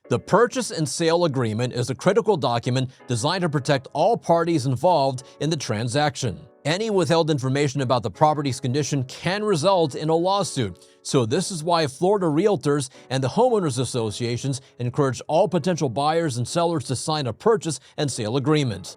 The purchase and sale agreement is a critical document designed to protect all parties involved in the transaction. Any withheld information about the property's condition can result in a lawsuit, so this is why Florida Realtors and the Homeowners Associations encourage all potential buyers and sellers to sign a purchase and sale agreement.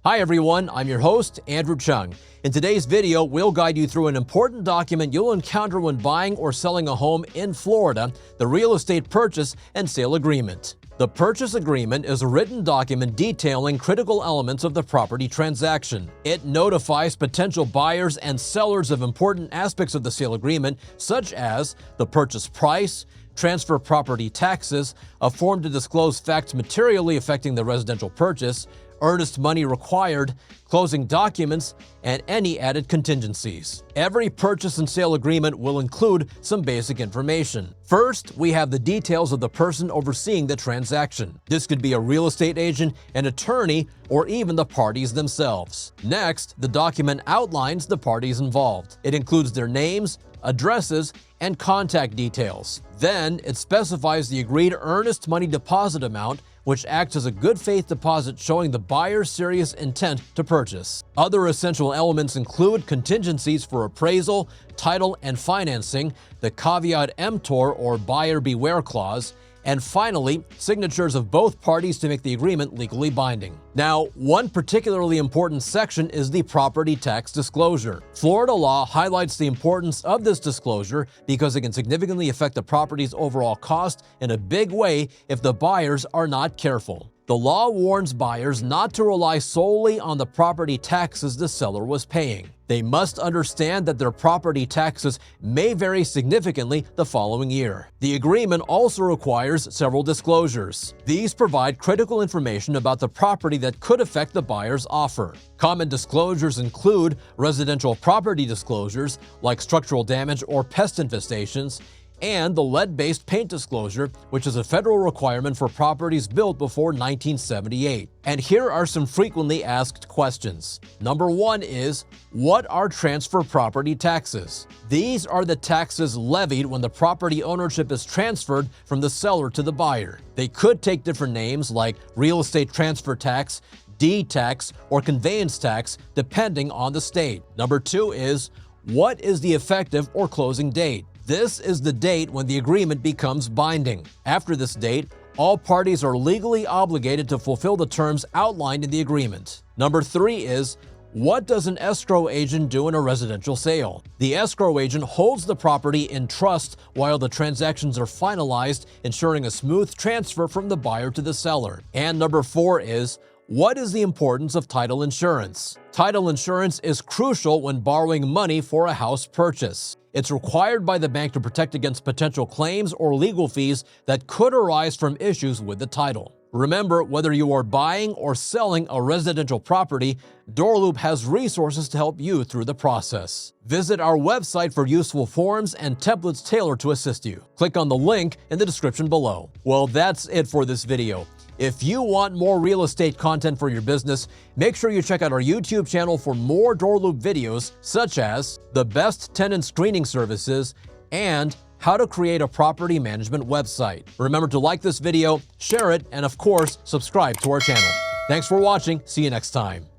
Hi everyone, I'm your host, Andrew Chung. In today's video, we'll guide you through an important document you'll encounter when buying or selling a home in Florida, the Real Estate Purchase and Sale Agreement. The purchase agreement is a written document detailing critical elements of the property transaction. It notifies potential buyers and sellers of important aspects of the sale agreement, such as the purchase price, transfer property taxes, a form to disclose facts materially affecting the residential purchase, earnest money required, closing documents, and any added contingencies. Every purchase and sale agreement will include some basic information. First, we have the details of the person overseeing the transaction. This could be a real estate agent, an attorney, or even the parties themselves. Next, the document outlines the parties involved. It includes their names, addresses, and contact details. Then, it specifies the agreed earnest money deposit amount, which acts as a good faith deposit showing the buyer's serious intent to purchase. Other essential elements include contingencies for appraisal, title, and financing, the caveat emptor or buyer beware clause, and finally, signatures of both parties to make the agreement legally binding. Now, one particularly important section is the property tax disclosure. Florida law highlights the importance of this disclosure because it can significantly affect the property's overall cost in a big way if the buyers are not careful. The law warns buyers not to rely solely on the property taxes the seller was paying. They must understand that their property taxes may vary significantly the following year. The agreement also requires several disclosures. These provide critical information about the property that could affect the buyer's offer. Common disclosures include residential property disclosures like structural damage or pest infestations, and the lead-based paint disclosure, which is a federal requirement for properties built before 1978. And here are some frequently asked questions. Number one is, what are transfer property taxes? These are the taxes levied when the property ownership is transferred from the seller to the buyer. They could take different names like real estate transfer tax, deed tax, or conveyance tax, depending on the state. Number two is, what is the effective or closing date? This is the date when the agreement becomes binding. After this date, all parties are legally obligated to fulfill the terms outlined in the agreement. Number three is, what does an escrow agent do in a residential sale? The escrow agent holds the property in trust while the transactions are finalized, ensuring a smooth transfer from the buyer to the seller. And number four is, what is the importance of title insurance? Title insurance is crucial when borrowing money for a house purchase. It's required by the bank to protect against potential claims or legal fees that could arise from issues with the title. Remember, whether you are buying or selling a residential property, DoorLoop has resources to help you through the process. Visit our website for useful forms and templates tailored to assist you. Click on the link in the description below. Well, that's it for this video. If you want more real estate content for your business, make sure you check out our YouTube channel for more DoorLoop videos such as the best tenant screening services and how to create a property management website. Remember to like this video, share it, and of course, subscribe to our channel. Thanks for watching. See you next time.